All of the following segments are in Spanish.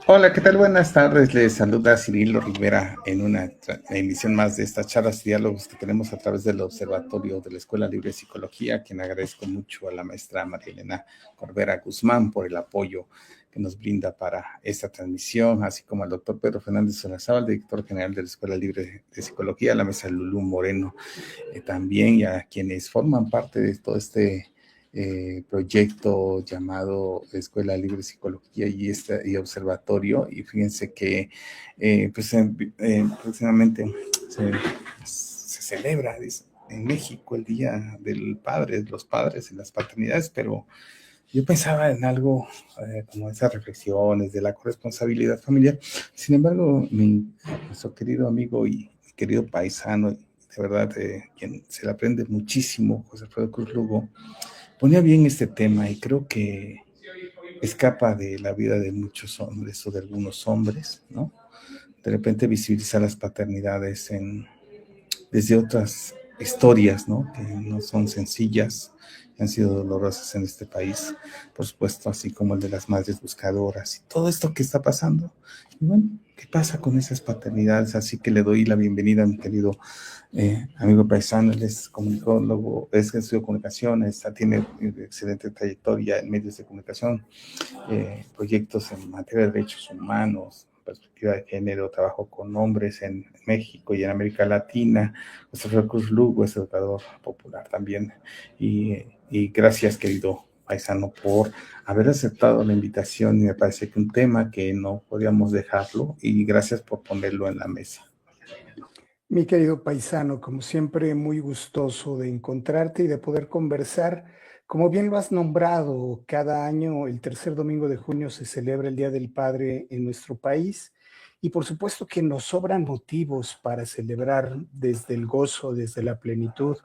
Hola, ¿qué tal? Buenas tardes. Les saluda Cirilo Rivera en una emisión más de estas charlas y diálogos que tenemos a través del Observatorio de la Escuela Libre de Psicología, a quien agradezco mucho a la maestra María Elena Corbera Guzmán por el apoyo que nos brinda para esta transmisión, así como al doctor Pedro Fernández Solazábal, director general de la Escuela Libre de Psicología, a la mesa Lulú Moreno también, y a quienes forman parte de todo este proyecto llamado Escuela Libre de Psicología y Observatorio. Y fíjense que próximamente se celebra en México el Día del Padre, los padres y las paternidades, pero yo pensaba en algo como esas reflexiones de la corresponsabilidad familiar. Sin embargo, nuestro querido amigo y querido paisano, de verdad, quien se le aprende muchísimo, José Alfredo Cruz Lugo, ponía bien este tema y creo que escapa de la vida de muchos hombres o de algunos hombres, ¿no? De repente visibilizar las paternidades desde otras historias, ¿no? Que no son sencillas, que han sido dolorosas en este país, por supuesto, así como el de las madres buscadoras y todo esto que está pasando. Y bueno, ¿qué pasa con esas paternidades? Así que le doy la bienvenida a mi querido amigo paisano. Él es comunicólogo, es estudio de comunicación, tiene excelente trayectoria en medios de comunicación, proyectos en materia de derechos humanos, perspectiva de género, trabajo con hombres en México y en América Latina. José Cruz Lugo es educador popular también. Y gracias, querido paisano, por haber aceptado la invitación. Y me parece que un tema que no podíamos dejarlo, y gracias por ponerlo en la mesa. Mi querido paisano, como siempre, muy gustoso de encontrarte y de poder conversar. Como bien lo has nombrado, cada año, el tercer domingo de junio, se celebra el Día del Padre en nuestro país y por supuesto que nos sobran motivos para celebrar desde el gozo, desde la plenitud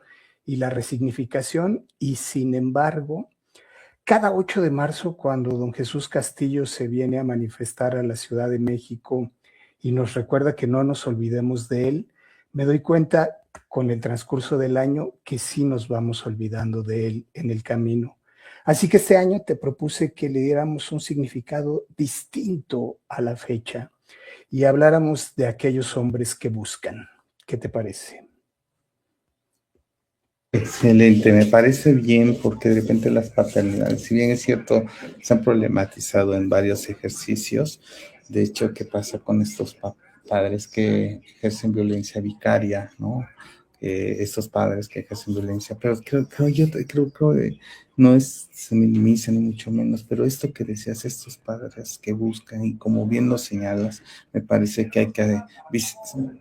y la resignificación. Y sin embargo, cada 8 de marzo, cuando don Jesús Castillo se viene a manifestar a la Ciudad de México y nos recuerda que no nos olvidemos de él, me doy cuenta con el transcurso del año que sí nos vamos olvidando de él en el camino. Así que este año te propuse que le diéramos un significado distinto a la fecha y habláramos de aquellos hombres que buscan. ¿Qué te parece? Excelente, me parece bien porque de repente las paternidades, si bien es cierto, se han problematizado en varios ejercicios. De hecho, ¿qué pasa con estos padres que ejercen violencia vicaria, ¿no? Estos padres que ejercen violencia, pero creo que no es, se minimiza ni mucho menos, pero esto que decías, estos padres que buscan, y como bien lo señalas, me parece que hay que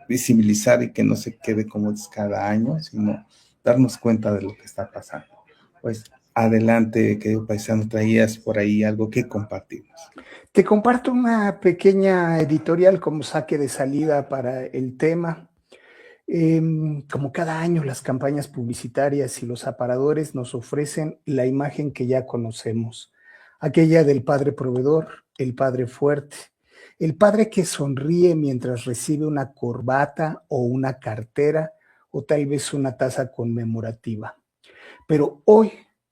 visibilizar y que no se quede como es cada año, sino darnos cuenta de lo que está pasando. Pues adelante, querido paisano, traías por ahí algo que compartimos. Te comparto una pequeña editorial como saque de salida para el tema. Como cada año, las campañas publicitarias y los aparadores nos ofrecen la imagen que ya conocemos, aquella del padre proveedor, el padre fuerte, el padre que sonríe mientras recibe una corbata o una cartera o tal vez una taza conmemorativa. Pero hoy,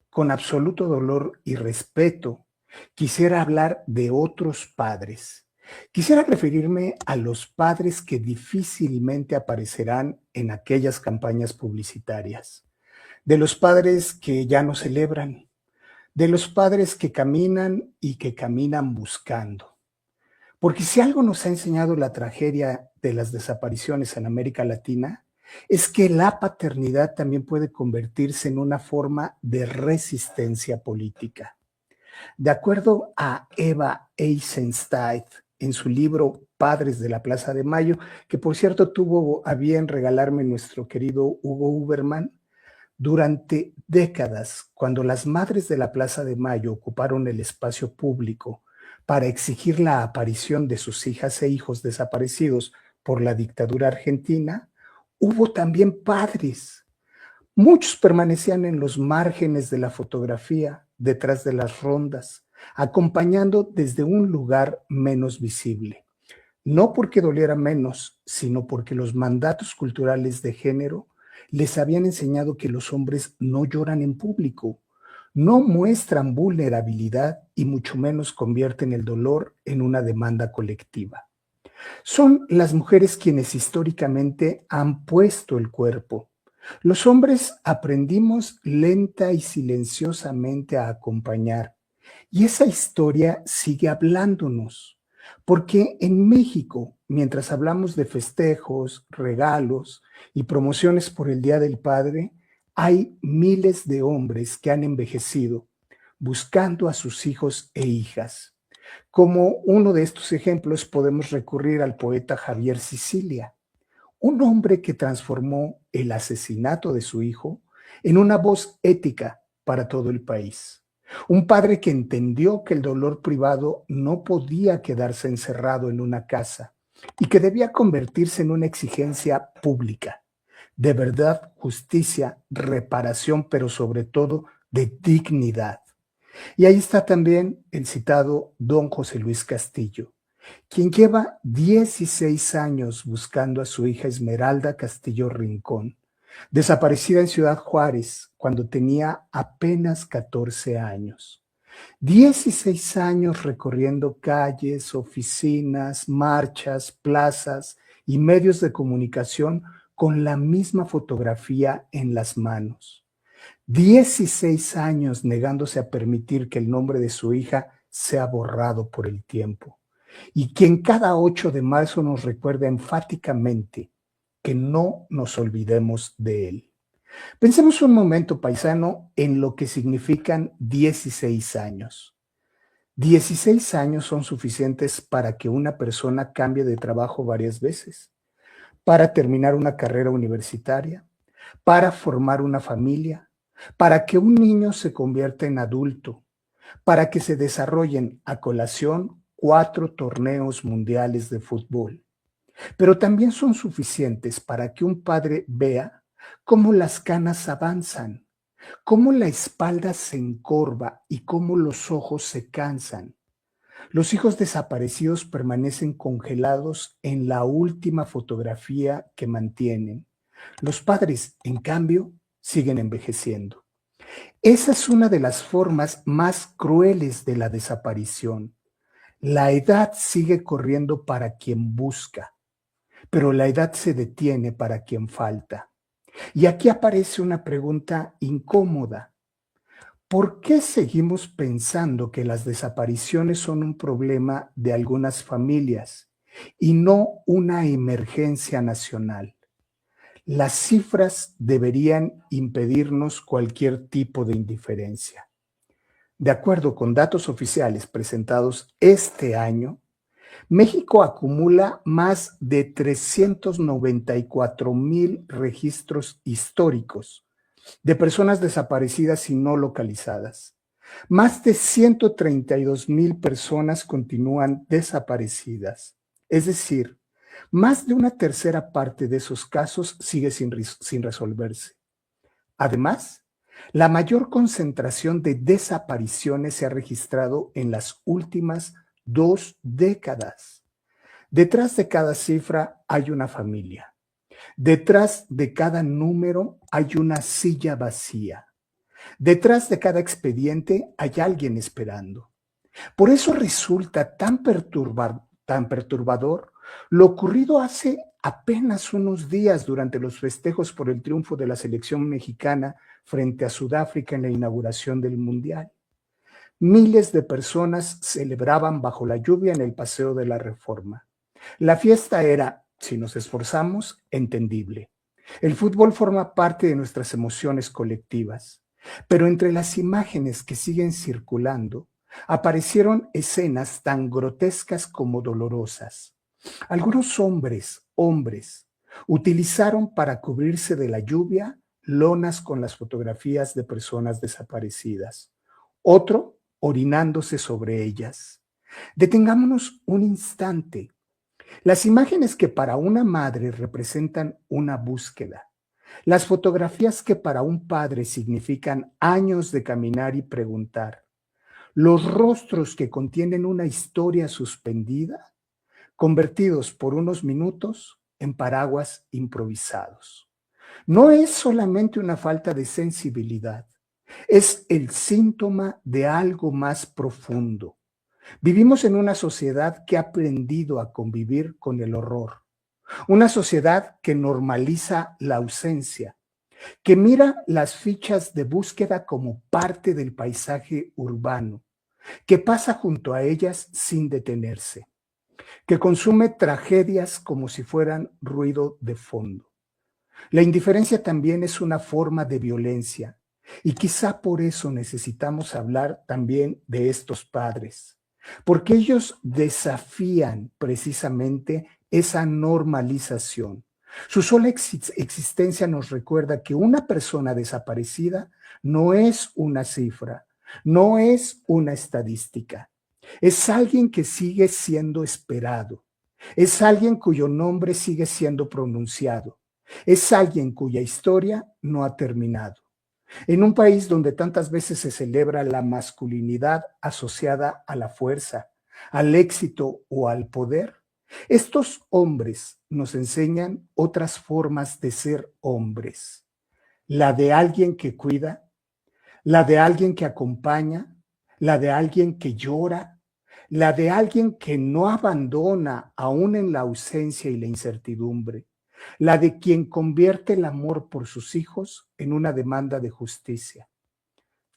con absoluto dolor y respeto, quisiera hablar de otros padres. Quisiera referirme a los padres que difícilmente aparecerán en aquellas campañas publicitarias, de los padres que ya no celebran, de los padres que caminan y que caminan buscando. Porque si algo nos ha enseñado la tragedia de las desapariciones en América Latina, es que la paternidad también puede convertirse en una forma de resistencia política. De acuerdo a Eva Eisenstadt, en su libro Padres de la Plaza de Mayo, que por cierto tuvo a bien regalarme nuestro querido Hugo Uberman, durante décadas, cuando las madres de la Plaza de Mayo ocuparon el espacio público para exigir la aparición de sus hijas e hijos desaparecidos por la dictadura argentina, hubo también padres. Muchos permanecían en los márgenes de la fotografía, detrás de las rondas, acompañando desde un lugar menos visible. No porque doliera menos, sino porque los mandatos culturales de género les habían enseñado que los hombres no lloran en público, no muestran vulnerabilidad y mucho menos convierten el dolor en una demanda colectiva. Son las mujeres quienes históricamente han puesto el cuerpo. Los hombres aprendimos lenta y silenciosamente a acompañar, y esa historia sigue hablándonos, porque en México, mientras hablamos de festejos, regalos y promociones por el Día del Padre, hay miles de hombres que han envejecido buscando a sus hijos e hijas. Como uno de estos ejemplos podemos recurrir al poeta Javier Sicilia, un hombre que transformó el asesinato de su hijo en una voz ética para todo el país. Un padre que entendió que el dolor privado no podía quedarse encerrado en una casa y que debía convertirse en una exigencia pública de verdad, justicia, reparación, pero sobre todo de dignidad. Y ahí está también el citado don José Luis Castillo, quien lleva 16 años buscando a su hija Esmeralda Castillo Rincón, desaparecida en Ciudad Juárez cuando tenía apenas 14 años. 16 años recorriendo calles, oficinas, marchas, plazas y medios de comunicación con la misma fotografía en las manos. 16 años negándose a permitir que el nombre de su hija sea borrado por el tiempo, y quien cada 8 de marzo nos recuerda enfáticamente que no nos olvidemos de él. Pensemos un momento, paisano, en lo que significan 16 años. 16 años son suficientes para que una persona cambie de trabajo varias veces, para terminar una carrera universitaria, para formar una familia, para que un niño se convierta en adulto, para que se desarrollen a colación 4 torneos mundiales de fútbol. Pero también son suficientes para que un padre vea cómo las canas avanzan, cómo la espalda se encorva y cómo los ojos se cansan. Los hijos desaparecidos permanecen congelados en la última fotografía que mantienen. Los padres, en cambio, siguen envejeciendo. Esa es una de las formas más crueles de la desaparición. La edad sigue corriendo para quien busca, pero la edad se detiene para quien falta. Y aquí aparece una pregunta incómoda. ¿Por qué seguimos pensando que las desapariciones son un problema de algunas familias y no una emergencia nacional? Las cifras deberían impedirnos cualquier tipo de indiferencia. De acuerdo con datos oficiales presentados este año, México acumula más de 394,000 registros históricos de personas desaparecidas y no localizadas. Más de 132,000 personas continúan desaparecidas. Es decir, más de una tercera parte de esos casos sigue sin resolverse. Además, la mayor concentración de desapariciones se ha registrado en las últimas 2 décadas. Detrás de cada cifra hay una familia. Detrás de cada número hay una silla vacía. Detrás de cada expediente hay alguien esperando. Por eso resulta tan perturbador lo ocurrido hace apenas unos días durante los festejos por el triunfo de la selección mexicana frente a Sudáfrica en la inauguración del Mundial. Miles de personas celebraban bajo la lluvia en el Paseo de la Reforma. La fiesta era, si nos esforzamos, entendible. El fútbol forma parte de nuestras emociones colectivas, pero entre las imágenes que siguen circulando, aparecieron escenas tan grotescas como dolorosas. Algunos hombres, utilizaron para cubrirse de la lluvia lonas con las fotografías de personas desaparecidas. Otro orinándose sobre ellas. Detengámonos un instante. Las imágenes que para una madre representan una búsqueda, las fotografías que para un padre significan años de caminar y preguntar, los rostros que contienen una historia suspendida, convertidos por unos minutos en paraguas improvisados. No es solamente una falta de sensibilidad, Es el síntoma de algo más profundo. Vivimos en una sociedad que ha aprendido a convivir con el horror, una sociedad que normaliza la ausencia, que mira las fichas de búsqueda como parte del paisaje urbano, que pasa junto a ellas sin detenerse, que consume tragedias como si fueran ruido de fondo. La indiferencia también es una forma de violencia y quizá por eso necesitamos hablar también de estos padres, porque ellos desafían precisamente esa normalización. Su sola existencia nos recuerda que una persona desaparecida no es una cifra, no es una estadística, es alguien que sigue siendo esperado, es alguien cuyo nombre sigue siendo pronunciado, es alguien cuya historia no ha terminado. En un país donde tantas veces se celebra la masculinidad asociada a la fuerza, al éxito o al poder, estos hombres nos enseñan otras formas de ser hombres. La de alguien que cuida, la de alguien que acompaña, la de alguien que llora, la de alguien que no abandona aún en la ausencia y la incertidumbre, la de quien convierte el amor por sus hijos en una demanda de justicia.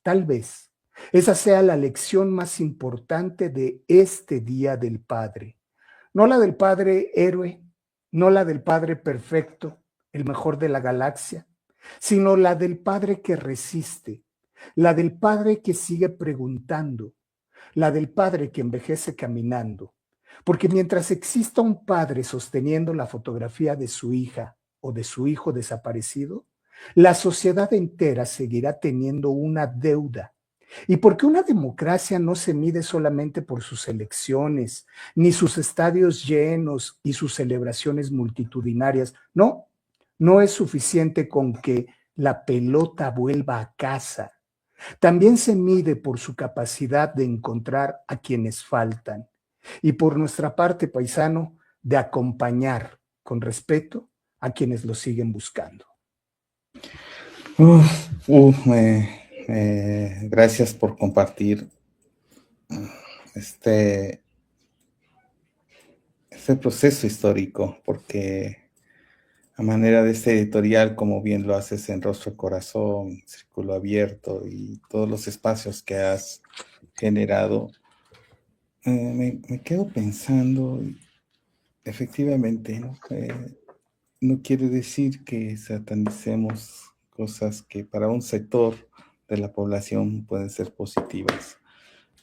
Tal vez esa sea la lección más importante de este Día del Padre. No la del Padre héroe, no la del Padre perfecto, el mejor de la galaxia, sino la del Padre que resiste, la del Padre que sigue preguntando, la del Padre que envejece caminando. Porque mientras exista un padre sosteniendo la fotografía de su hija o de su hijo desaparecido, la sociedad entera seguirá teniendo una deuda. Y porque una democracia no se mide solamente por sus elecciones, ni sus estadios llenos y sus celebraciones multitudinarias. No, no es suficiente con que la pelota vuelva a casa. También se mide por su capacidad de encontrar a quienes faltan y por nuestra parte, paisano, de acompañar con respeto a quienes lo siguen buscando. Gracias por compartir este proceso histórico, porque a manera de este editorial, como bien lo haces en Rostro Corazón, Círculo Abierto y todos los espacios que has generado, me quedo pensando, efectivamente, ¿no? No quiere decir que satanicemos cosas que para un sector de la población pueden ser positivas,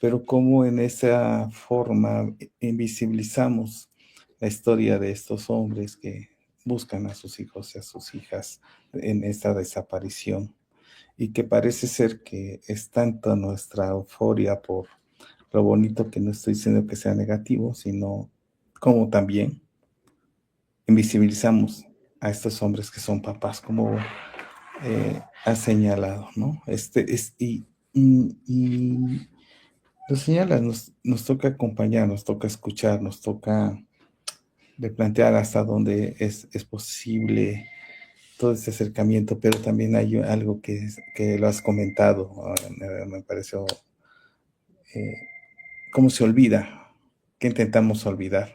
pero cómo en esa forma invisibilizamos la historia de estos hombres que buscan a sus hijos y a sus hijas en esta desaparición, y que parece ser que es tanto nuestra euforia por lo bonito, que no estoy diciendo que sea negativo, sino como también invisibilizamos a estos hombres que son papás, como ha señalado, ¿no? Y lo señala, nos toca acompañar, nos toca escuchar, nos toca replantear hasta dónde es posible todo este acercamiento, pero también hay algo que lo has comentado, me pareció, cómo se olvida, que intentamos olvidar,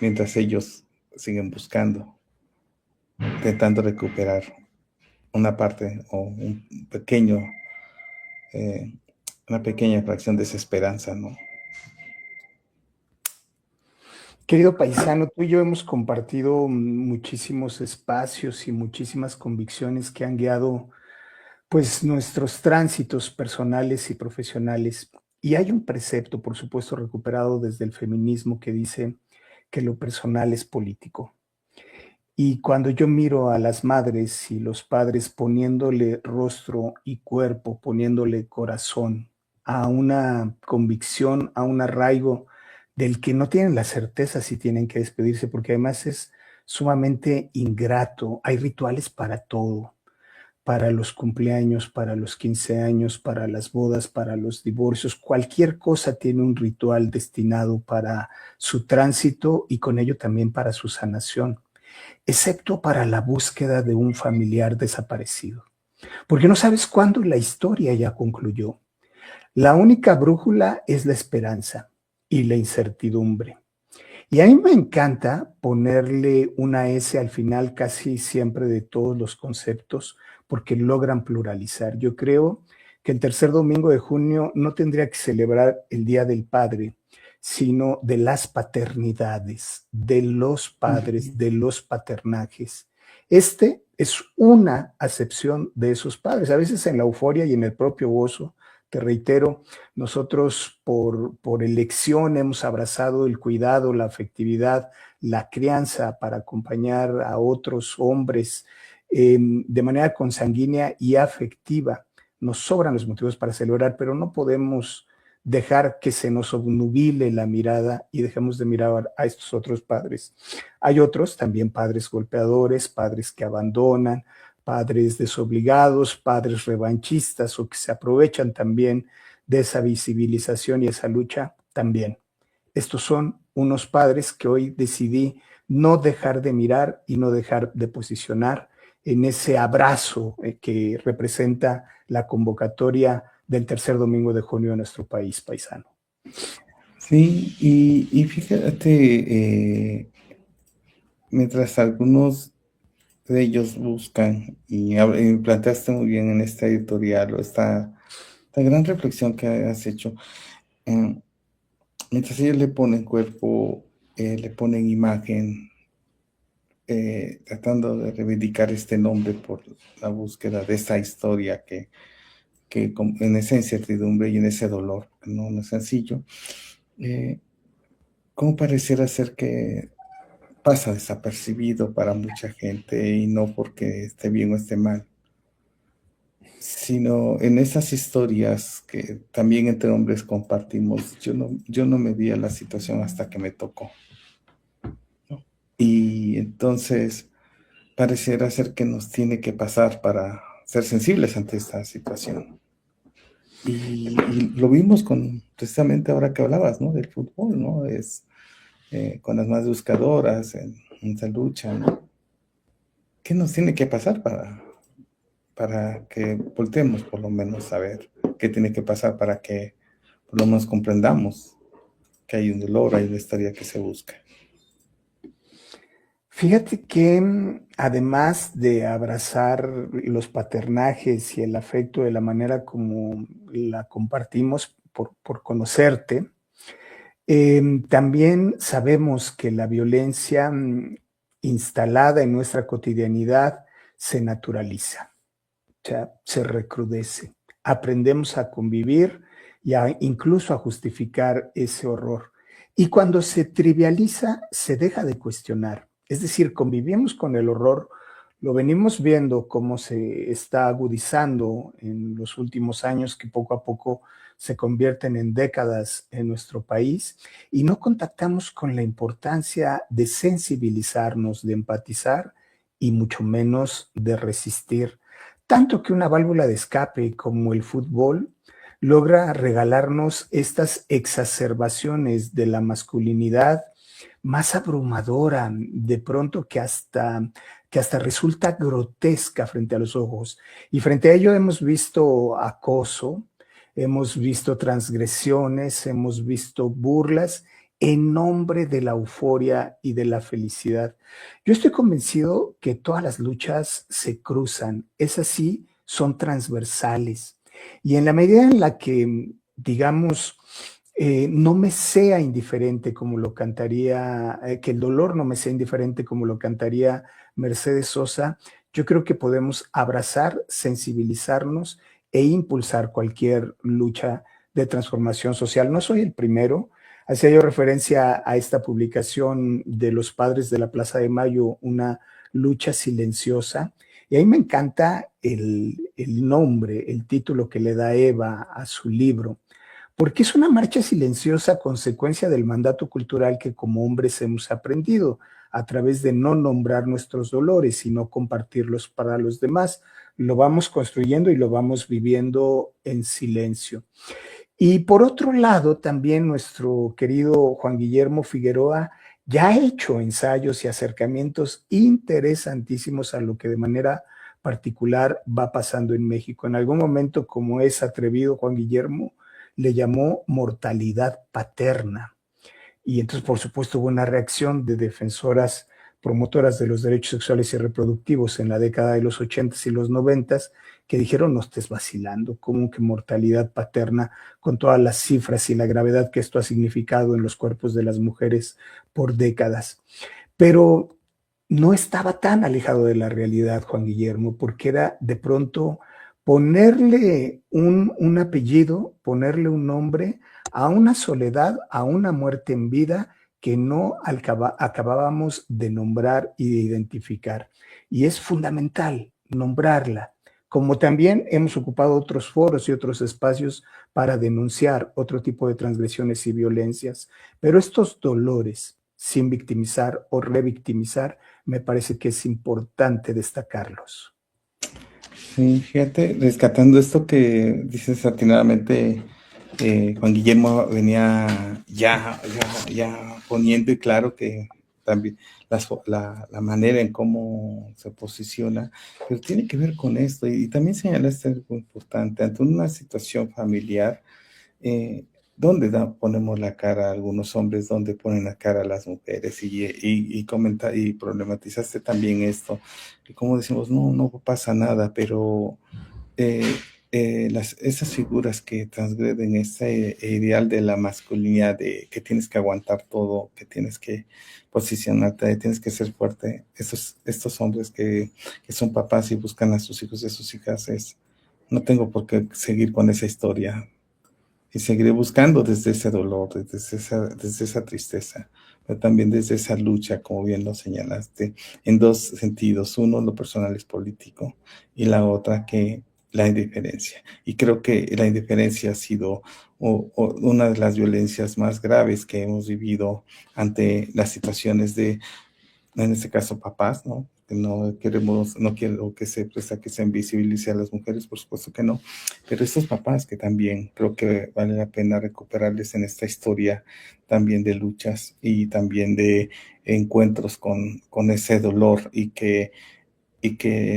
mientras ellos siguen buscando, intentando recuperar una parte o un pequeño, una pequeña fracción de esa esperanza, ¿no? Querido paisano, tú y yo hemos compartido muchísimos espacios y muchísimas convicciones que han guiado pues nuestros tránsitos personales y profesionales. Y hay un precepto, por supuesto, recuperado desde el feminismo que dice que lo personal es político. Y cuando yo miro a las madres y los padres poniéndole rostro y cuerpo, poniéndole corazón a una convicción, a un arraigo del que no tienen la certeza si tienen que despedirse, porque además es sumamente ingrato. Hay rituales para todo, para los cumpleaños, para los 15 años, para las bodas, para los divorcios. Cualquier cosa tiene un ritual destinado para su tránsito y con ello también para su sanación, excepto para la búsqueda de un familiar desaparecido. porque no sabes cuándo la historia ya concluyó. La única brújula es la esperanza y la incertidumbre. Y a mí me encanta ponerle una S al final casi siempre de todos los conceptos porque logran pluralizar. Yo creo que el tercer domingo de junio no tendría que celebrar el Día del Padre, sino de las paternidades, de los padres, de los paternajes. Este es una acepción de esos padres. A veces en la euforia y en el propio gozo, te reitero, nosotros por elección hemos abrazado el cuidado, la afectividad, la crianza para acompañar a otros hombres de manera consanguínea y afectiva. Nos sobran los motivos para celebrar, pero no podemos dejar que se nos obnubile la mirada y dejemos de mirar a estos otros padres. Hay otros, también padres golpeadores, padres que abandonan, padres desobligados, padres revanchistas o que se aprovechan también de esa visibilización y esa lucha también. Estos son unos padres que hoy decidí no dejar de mirar y no dejar de posicionar en ese abrazo que representa la convocatoria del tercer domingo de junio de nuestro país, paisano. Sí, y fíjate, mientras algunos de ellos buscan, y planteaste muy bien en esta editorial o esta gran reflexión que has hecho, mientras ellos le ponen cuerpo, le ponen imagen, tratando de reivindicar este nombre por la búsqueda de esta historia que en esa incertidumbre y en ese dolor, que no es sencillo, ¿cómo pareciera ser que pasa desapercibido para mucha gente y no porque esté bien o esté mal, sino en esas historias que también entre hombres compartimos? Yo no me vi a la situación hasta que me tocó, ¿no? Y entonces pareciera ser que nos tiene que pasar para ser sensibles ante esta situación. Y lo vimos precisamente ahora que hablabas, ¿no? Del fútbol, ¿no? Con las más buscadoras en esa lucha, ¿no? ¿Qué nos tiene que pasar para que volteemos por lo menos a ver qué tiene que pasar para que por lo menos comprendamos que hay un dolor, hay una historia que se busca? Fíjate que además de abrazar los paternajes y el afecto de la manera como la compartimos por conocerte, también sabemos que la violencia instalada en nuestra cotidianidad se naturaliza, o sea, se recrudece. Aprendemos a convivir y incluso a justificar ese horror. Y cuando se trivializa, se deja de cuestionar. Es decir, convivimos con el horror, lo venimos viendo cómo se está agudizando en los últimos años, que poco a poco se convierten en décadas en nuestro país, y no contactamos con la importancia de sensibilizarnos, de empatizar y mucho menos de resistir. Tanto que una válvula de escape como el fútbol logra regalarnos estas exacerbaciones de la masculinidad más abrumadora, de pronto que hasta resulta grotesca frente a los ojos. Y frente a ello hemos visto acoso, hemos visto transgresiones, hemos visto burlas en nombre de la euforia y de la felicidad. Yo estoy convencido que todas las luchas se cruzan, es así, son transversales. Y en la medida en la que, digamos, no me sea indiferente como lo cantaría, que el dolor no me sea indiferente como lo cantaría Mercedes Sosa, yo creo que podemos abrazar, sensibilizarnos e impulsar cualquier lucha de transformación social. No soy el primero. Hacía yo referencia a esta publicación de los padres de la Plaza de Mayo, una lucha silenciosa. Y ahí me encanta el nombre, el título que le da Eva a su libro, porque es una marcha silenciosa consecuencia del mandato cultural que como hombres hemos aprendido a través de no nombrar nuestros dolores y no compartirlos para los demás. Lo vamos construyendo y lo vamos viviendo en silencio. Y por otro lado, también nuestro querido Juan Guillermo Figueroa ya ha hecho ensayos y acercamientos interesantísimos a lo que de manera particular va pasando en México. En algún momento, como es atrevido Juan Guillermo, le llamó mortalidad paterna. Y entonces, por supuesto, hubo una reacción de defensoras promotoras de los derechos sexuales y reproductivos en la década de los 80s y los 90s, que dijeron, no estés vacilando, como que mortalidad paterna, con todas las cifras y la gravedad que esto ha significado en los cuerpos de las mujeres por décadas. Pero no estaba tan alejado de la realidad, Juan Guillermo, porque era de pronto ponerle un apellido, ponerle un nombre a una soledad, a una muerte en vida que no acabábamos de nombrar y de identificar. Y es fundamental nombrarla, como también hemos ocupado otros foros y otros espacios para denunciar otro tipo de transgresiones y violencias. Pero estos dolores, sin victimizar o revictimizar, me parece que es importante destacarlos. Sí, fíjate, rescatando esto que dices atinadamente, Juan Guillermo venía ya poniendo y claro que también la manera en cómo se posiciona, pero tiene que ver con esto y también señalaste algo importante, ante una situación familiar, eh, ¿dónde ponemos la cara a algunos hombres? ¿Dónde ponen la cara a las mujeres? Y problematizaste también esto, que como decimos, no pasa nada, pero eh, esas figuras que transgreden ese ideal de la masculinidad, de que tienes que aguantar todo, que tienes que posicionarte, tienes que ser fuerte, estos hombres que son papás y buscan a sus hijos y a sus hijas, no tengo por qué seguir con esa historia y seguiré buscando desde ese dolor, desde esa tristeza, pero también desde esa lucha, como bien lo señalaste, en dos sentidos. Uno, lo personal es político, y la otra, que la indiferencia. Y creo que la indiferencia ha sido una de las violencias más graves que hemos vivido ante las situaciones de, en este caso, papás, ¿no? No quiero que se presta que se invisibilice a las mujeres, por supuesto que no, pero estos papás que también creo que vale la pena recuperarles en esta historia también de luchas y también de encuentros con ese dolor y que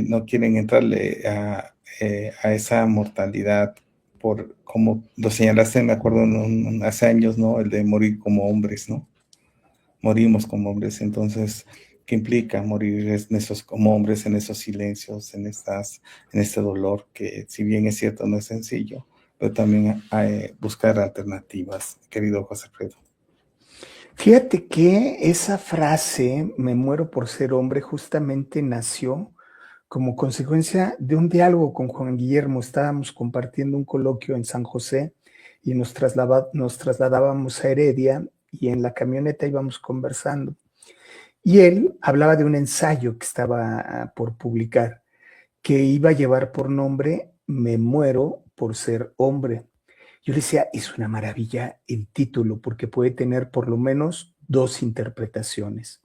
no quieren entrarle a esa mortalidad por, como lo señalaste, me acuerdo hace años, ¿no? El de morir como hombres, ¿no? Morimos como hombres, entonces, ¿qué implica morir como hombres en esos silencios, en este dolor, que si bien es cierto no es sencillo, pero también hay buscar alternativas, querido José Alfredo? Fíjate que esa frase, me muero por ser hombre, justamente nació como consecuencia de un diálogo con Juan Guillermo. Estábamos compartiendo un coloquio en San José y nos trasladábamos a Heredia y en la camioneta íbamos conversando. Y él hablaba de un ensayo que estaba por publicar, que iba a llevar por nombre Me muero por ser hombre. Yo le decía, es una maravilla el título porque puede tener por lo menos dos interpretaciones.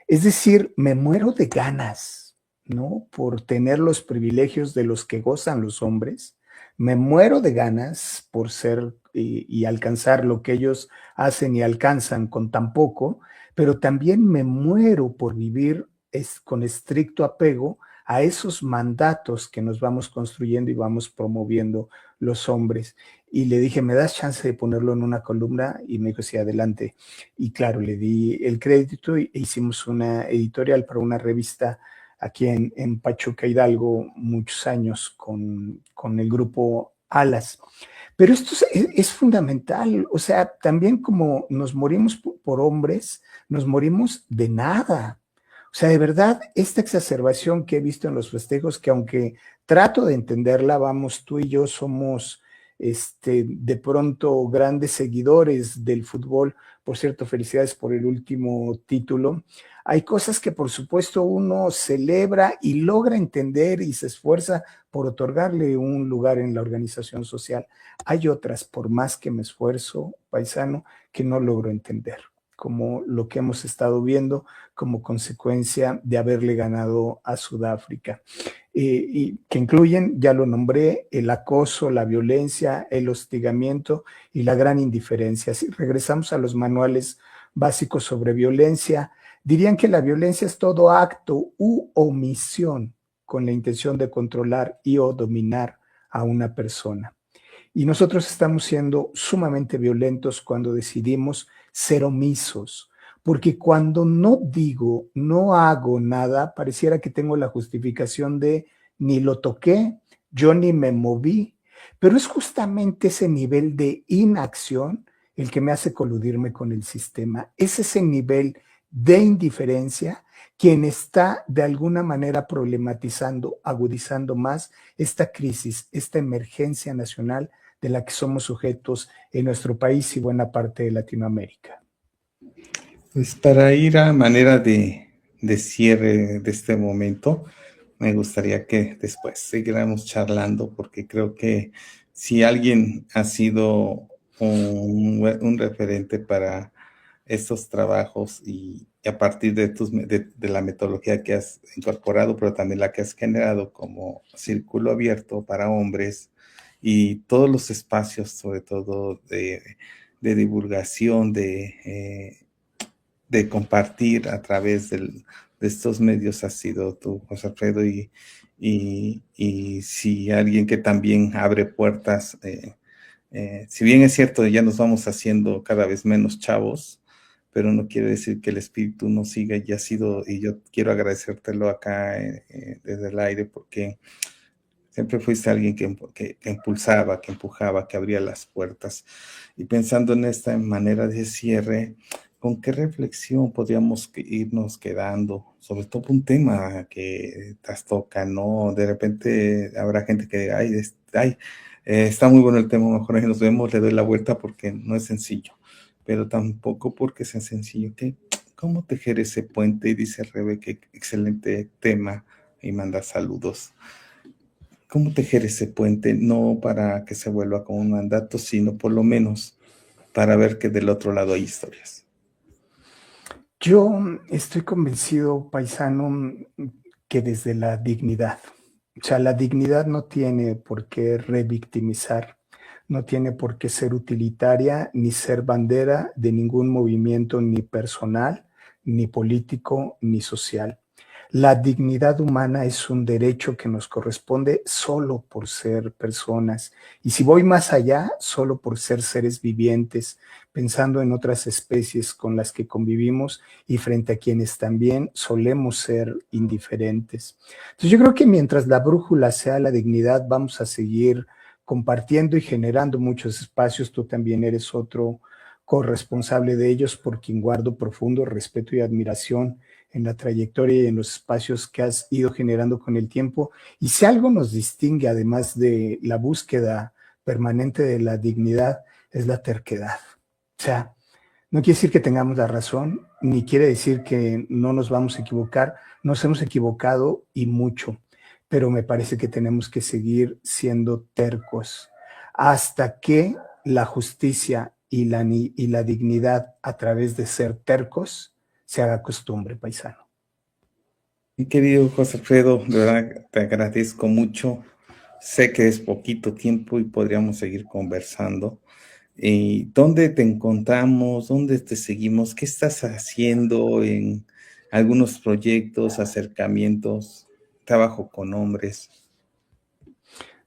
Es decir, me muero de ganas, ¿no? Por tener los privilegios de los que gozan los hombres. Me muero de ganas por ser y alcanzar lo que ellos hacen y alcanzan con tan poco, pero también me muero por vivir con estricto apego a esos mandatos que nos vamos construyendo y vamos promoviendo los hombres. Y le dije, ¿me das chance de ponerlo en una columna? Y me dijo, sí, adelante. Y claro, le di el crédito e hicimos una editorial para una revista aquí en Pachuca, Hidalgo, muchos años con el grupo Alas. Pero esto es fundamental, o sea, también como nos morimos por hombres, nos morimos de nada. O sea, de verdad, esta exacerbación que he visto en los festejos, que aunque trato de entenderla, vamos, tú y yo somos de pronto grandes seguidores del fútbol. Por cierto, felicidades por el último título. Hay cosas que por supuesto uno celebra y logra entender y se esfuerza por otorgarle un lugar en la organización social. Hay otras, por más que me esfuerzo, paisano, que no logro entender, como lo que hemos estado viendo como consecuencia de haberle ganado a Sudáfrica. Y que incluyen, ya lo nombré, el acoso, la violencia, el hostigamiento y la gran indiferencia. Si regresamos a los manuales básicos sobre violencia, dirían que la violencia es todo acto u omisión con la intención de controlar y o dominar a una persona. Y nosotros estamos siendo sumamente violentos cuando decidimos ser omisos, porque cuando no digo, no hago nada, pareciera que tengo la justificación de ni lo toqué, yo ni me moví, pero es justamente ese nivel de inacción el que me hace coludirme con el sistema. Es ese nivel de indiferencia quien está de alguna manera problematizando, agudizando más esta crisis, esta emergencia nacional de la que somos sujetos en nuestro país y buena parte de Latinoamérica. Pues para ir a manera de cierre de este momento, me gustaría que después siguiéramos charlando, porque creo que si alguien ha sido un referente para estos trabajos y a partir de la metodología que has incorporado, pero también la que has generado como Círculo Abierto para hombres y todos los espacios, sobre todo de divulgación, de compartir a través de estos medios, ha sido tú, José Alfredo, y si alguien que también abre puertas, si bien es cierto, ya nos vamos haciendo cada vez menos chavos, pero no quiere decir que el espíritu no siga y ha sido, y yo quiero agradecértelo acá desde el aire, porque siempre fuiste alguien que impulsaba, que empujaba, que abría las puertas. Y pensando en esta manera de cierre, ¿con qué reflexión podríamos irnos quedando? Sobre todo un tema que trastoca, ¿no? De repente habrá gente que diga, está muy bueno el tema, mejor ahí nos vemos, le doy la vuelta porque no es sencillo, pero tampoco porque sea sencillo. ¿Cómo tejer ese puente? Y dice Rebe, que excelente tema, y manda saludos. ¿Cómo tejer ese puente? No para que se vuelva como un mandato, sino por lo menos para ver que del otro lado hay historias. Yo estoy convencido, paisano, que desde la dignidad, o sea, la dignidad no tiene por qué revictimizar, no tiene por qué ser utilitaria ni ser bandera de ningún movimiento ni personal, ni político, ni social. La dignidad humana es un derecho que nos corresponde solo por ser personas. Y si voy más allá, solo por ser seres vivientes, pensando en otras especies con las que convivimos y frente a quienes también solemos ser indiferentes. Entonces yo creo que mientras la brújula sea la dignidad, vamos a seguir compartiendo y generando muchos espacios. Tú también eres otro corresponsable de ellos, por quien guardo profundo respeto y admiración en la trayectoria y en los espacios que has ido generando con el tiempo. Y si algo nos distingue, además de la búsqueda permanente de la dignidad, es la terquedad. O sea, no quiere decir que tengamos la razón, ni quiere decir que no nos vamos a equivocar. Nos hemos equivocado y mucho, pero me parece que tenemos que seguir siendo tercos hasta que la justicia y la dignidad a través de ser tercos se haga costumbre, paisano. Mi querido José Alfredo, de verdad te agradezco mucho. Sé que es poquito tiempo y podríamos seguir conversando. ¿Dónde te encontramos? ¿Dónde te seguimos? ¿Qué estás haciendo en algunos proyectos, acercamientos, trabajo con hombres?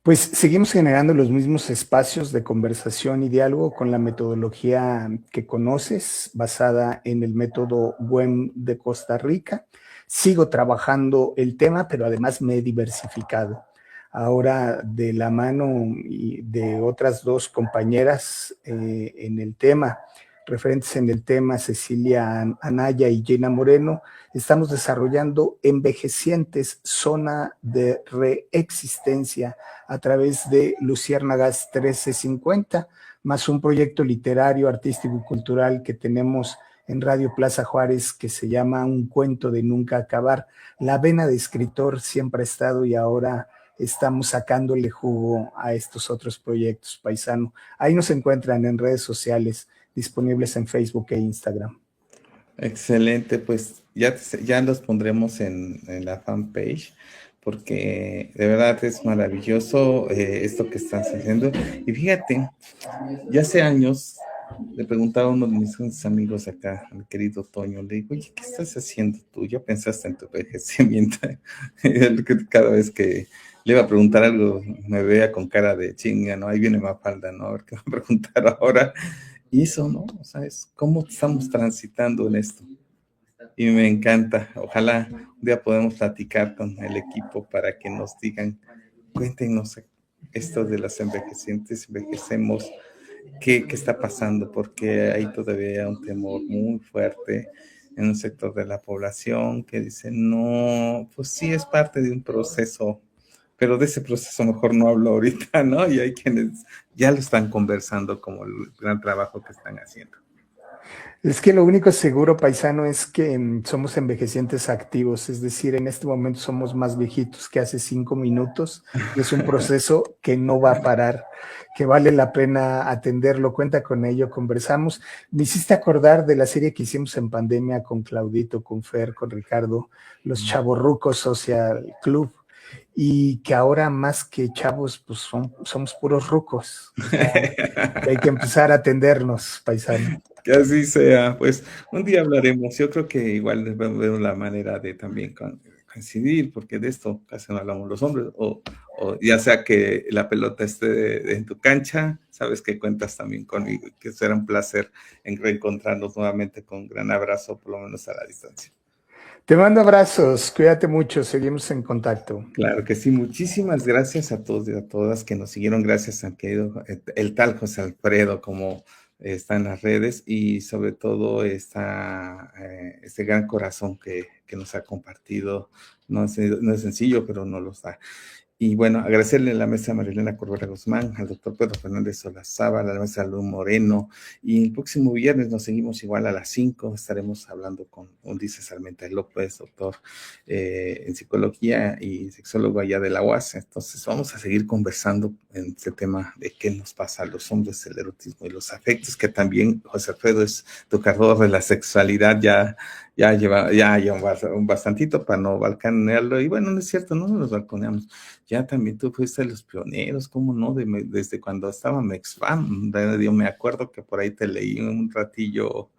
Pues seguimos generando los mismos espacios de conversación y diálogo con la metodología que conoces, basada en el método WEM de Costa Rica. Sigo trabajando el tema, pero además me he diversificado. Ahora de la mano de otras dos compañeras en el tema, referentes en el tema, Cecilia Anaya y Gina Moreno, estamos desarrollando Envejecientes, zona de reexistencia, a través de Luciérnagas 1350, más un proyecto literario, artístico y cultural que tenemos en Radio Plaza Juárez que se llama Un cuento de nunca acabar. La vena de escritor siempre ha estado y ahora estamos sacándole jugo a estos otros proyectos, paisano. Ahí nos encuentran en redes sociales disponibles en Facebook e Instagram. Excelente, pues ya los pondremos en la fanpage, porque de verdad es maravilloso esto que están haciendo. Y fíjate, ya hace años Le preguntaba a uno de mis amigos acá, mi querido Toño, le digo, oye, ¿qué estás haciendo tú? ¿Ya pensaste en tu envejecimiento? Él, cada vez que le iba a preguntar algo, me veía con cara de chinga, ¿no? Ahí viene Mafalda, ¿no? A ver qué va a preguntar ahora. Y eso, ¿no? O sea, es cómo estamos transitando en esto. Y me encanta. Ojalá un día podamos platicar con el equipo para que nos digan, cuéntenos esto de las envejecientes, envejecemos, qué está pasando, porque hay todavía un temor muy fuerte en un sector de la población que dice, no, pues sí es parte de un proceso, pero de ese proceso mejor no hablo ahorita, ¿no? Y hay quienes ya lo están conversando como el gran trabajo que están haciendo. Es que lo único seguro, paisano, es que somos envejecientes activos, es decir, en este momento somos más viejitos que hace 5 minutos y es un proceso que no va a parar, que vale la pena atenderlo. Cuenta con ello, conversamos. Me hiciste acordar de la serie que hicimos en pandemia con Claudito, con Fer, con Ricardo, Los Chavorrucos Social Club, y que ahora más que chavos, pues somos puros rucos. O sea, que hay que empezar a atendernos, paisano. Que así sea, pues un día hablaremos. Yo creo que igual vemos la manera de también coincidir, porque de esto casi no hablamos los hombres, o ya sea que la pelota esté en tu cancha, sabes que cuentas también conmigo, que será un placer en reencontrarnos nuevamente con un gran abrazo, por lo menos a la distancia. Te mando abrazos, cuídate mucho, seguimos en contacto. Claro que sí, muchísimas gracias a todos y a todas que nos siguieron, gracias a querido el tal José Alfredo, como está en las redes, y sobre todo este gran corazón que nos ha compartido. No es sencillo, pero no lo da. Y bueno, agradecerle a la mesa a Marilena Corbera Guzmán, al doctor Pedro Fernández Solazábal, a la mesa Luz Moreno. Y el próximo viernes nos seguimos igual a las 5. Estaremos hablando con Ulises Almenta López, doctor en psicología y sexólogo allá de la UAS. Entonces vamos a seguir conversando en este tema de qué nos pasa a los hombres, el erotismo y los afectos, que también José Alfredo es tocador de la sexualidad, ya lleva un bastantito para no balconearlo. Y bueno, no es cierto, no nos balconeamos. Ya también tú fuiste de los pioneros, ¿cómo no? Desde cuando estaba Mexfam, yo me acuerdo que por ahí te leí un ratillo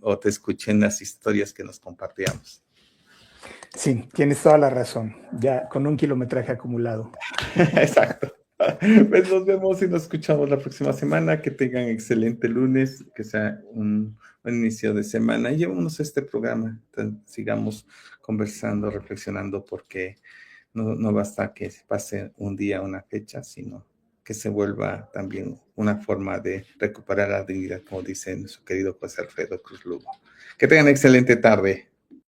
o te escuché en las historias que nos compartíamos. Sí, tienes toda la razón, ya con un kilometraje acumulado. Exacto. Pues nos vemos y nos escuchamos la próxima semana. Que tengan excelente lunes, que sea un inicio de semana. Y llevémonos a este programa, sigamos conversando, reflexionando, porque no basta que pase un día, una fecha, sino que se vuelva también una forma de recuperar la dignidad, como dice nuestro querido José Alfredo Cruz Lugo. Que tengan excelente tarde.